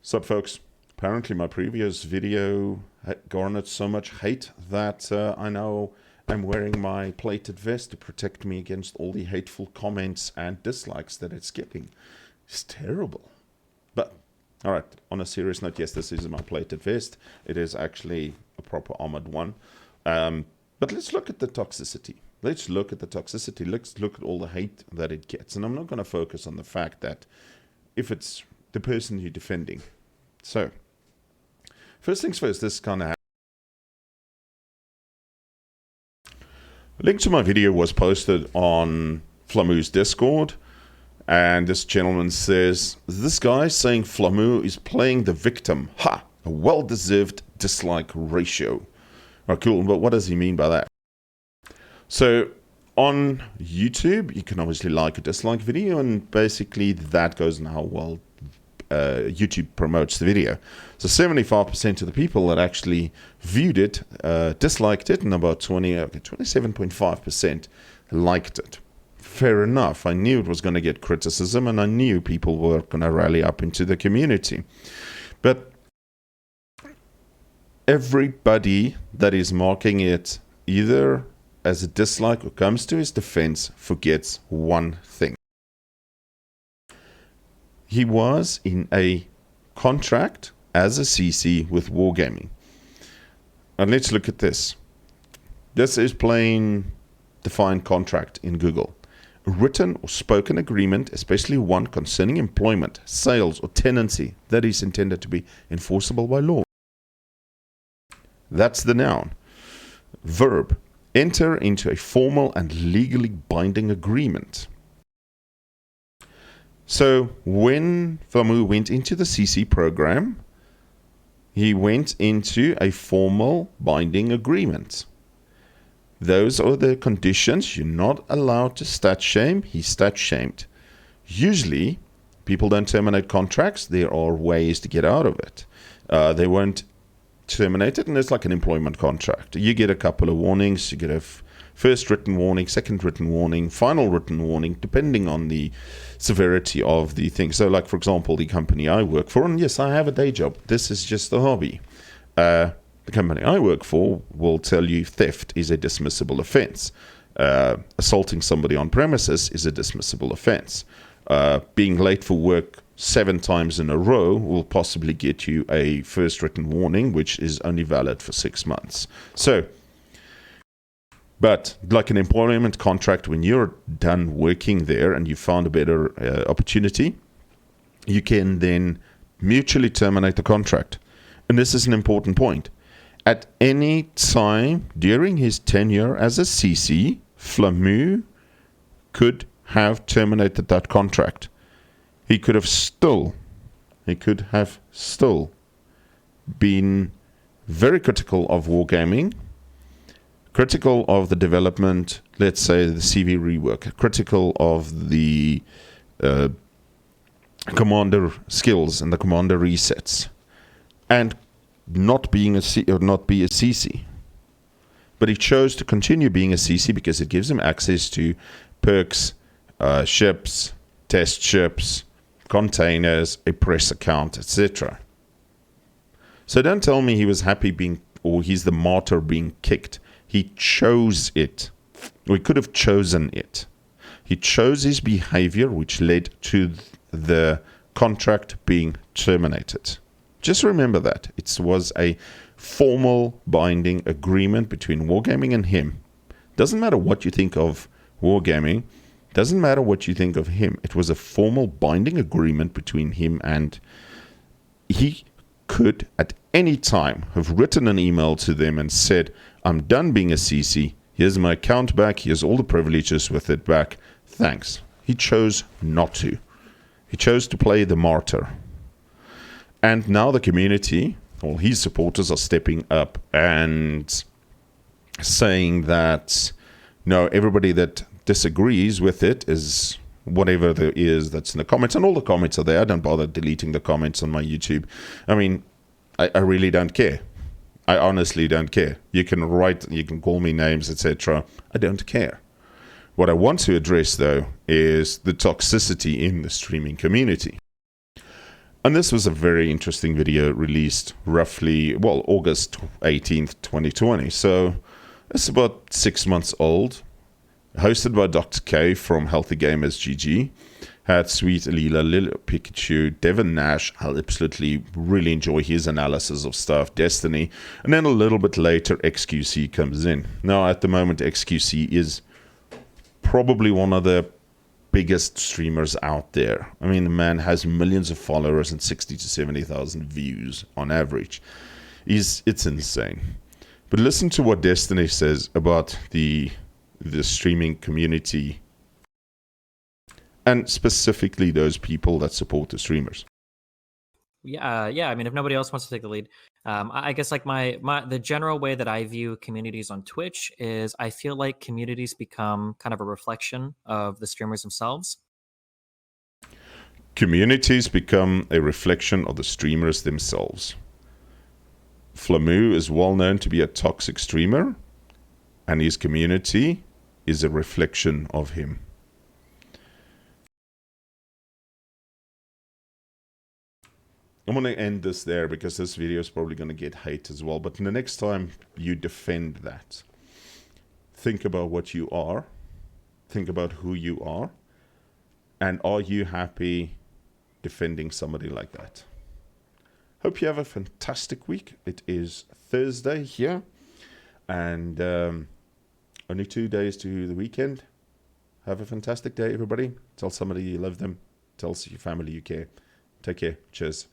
Sup folks, apparently my previous video garnered so much hate that I now am wearing my plated vest to protect me against all the hateful comments and dislikes that it's getting. It's terrible. But, alright, on a serious note, yes, this is my plated vest. It is actually a proper armored one. But let's look at the toxicity. Let's look at all the hate that it gets. And I'm not going to focus on the fact that if it's the person you're defending. So, first things first, this kind of link to my video was posted on Flamu's Discord, and this gentleman says, this guy saying Flamu is playing the victim. Ha! A well-deserved dislike ratio. Oh, cool, but what does he mean by that? So, on YouTube, you can obviously like or dislike video, and basically that goes on how well YouTube promotes the video. So 75% of the people that actually viewed it disliked it, and about 27.5% liked it. Fair enough. I knew it was going to get criticism, and I knew people were going to rally up into the community. But everybody that is marking it either as a dislike or comes to his defense forgets one thing. He was in a contract as a CC with Wargaming. And let's look at this. This is plain defined contract in Google. A written or spoken agreement, especially one concerning employment, sales, or tenancy that is intended to be enforceable by law. That's the noun. Verb. Enter into a formal and legally binding agreement. So when Flamu went into the CC program, he went into a formal binding agreement. Those are the conditions. You're not allowed to stat shame. He stat shamed. Usually, people don't terminate contracts. There are ways to get out of it. They won't terminate it, and it's like an employment contract. You get a couple of warnings. You get a first written warning, second written warning, final written warning, depending on the severity of the thing. So like, for example, the company I work for, and yes, I have a day job. This is just a hobby. The company I work for will tell you theft is a dismissible offense. Assaulting somebody on premises is a dismissible offense. Being late for work 7 times in a row will possibly get you a first written warning, which is only valid for 6 months. So, but like an employment contract, when you're done working there and you found a better opportunity, you can then mutually terminate the contract. And this is an important point. At any time during his tenure as a CC, Flamu could have terminated that contract. He could have still been very critical of Wargaming, critical of the development, let's say the CV rework, critical of the commander skills and the commander resets, and not be a CC. But he chose to continue being a CC because it gives him access to perks, ships, test ships, containers, a press account, etc. So don't tell me he was happy being, or he's the martyr being kicked. He chose it. We could have chosen it. He chose his behavior, which led to the contract being terminated. Just remember that. It was a formal binding agreement between Wargaming and him. Doesn't matter what you think of Wargaming. Doesn't matter what you think of him. It was a formal binding agreement between him, and he could at any time have written an email to them and said, I'm done being a CC. Here's my account back. Here's all the privileges with it back. Thanks. He chose not to. He chose to play the martyr. And now the community, all his supporters, are stepping up and saying that, no, everybody that disagrees with it is whatever there is that's in the comments, and all the comments are there. I don't bother deleting the comments on my YouTube. I mean, I really don't care. I honestly don't care. You can write, you can call me names, etc. I don't care. What I want to address, though, is the toxicity in the streaming community. And this was a very interesting video released roughly, well, August 18th, 2020. So it's about 6 months old. Hosted by Dr. K from Healthy Gamers GG. Had Sweet Alila, Lil Pikachu, Devin Nash. I'll absolutely really enjoy his analysis of stuff. Destiny. And then a little bit later, XQC comes in. Now, at the moment, XQC is probably one of the biggest streamers out there. I mean, the man has millions of followers and 60 to 70,000 views on average. It's insane. But listen to what Destiny says about the streaming community, and specifically those people that support the streamers. Yeah. I mean, if nobody else wants to take the lead, I guess like the general way that I view communities on Twitch is I feel like communities become kind of a reflection of the streamers themselves. Communities become a reflection of the streamers themselves. Flamu is well known to be a toxic streamer, and his community is a reflection of him. I'm going to end this there because this video is probably going to get hate as well. But the next time you defend that, think about what you are. Think about who you are. And are you happy defending somebody like that? Hope you have a fantastic week. It is Thursday here. And only 2 days to the weekend. Have a fantastic day, everybody. Tell somebody you love them. Tell your family you care. Take care. Cheers.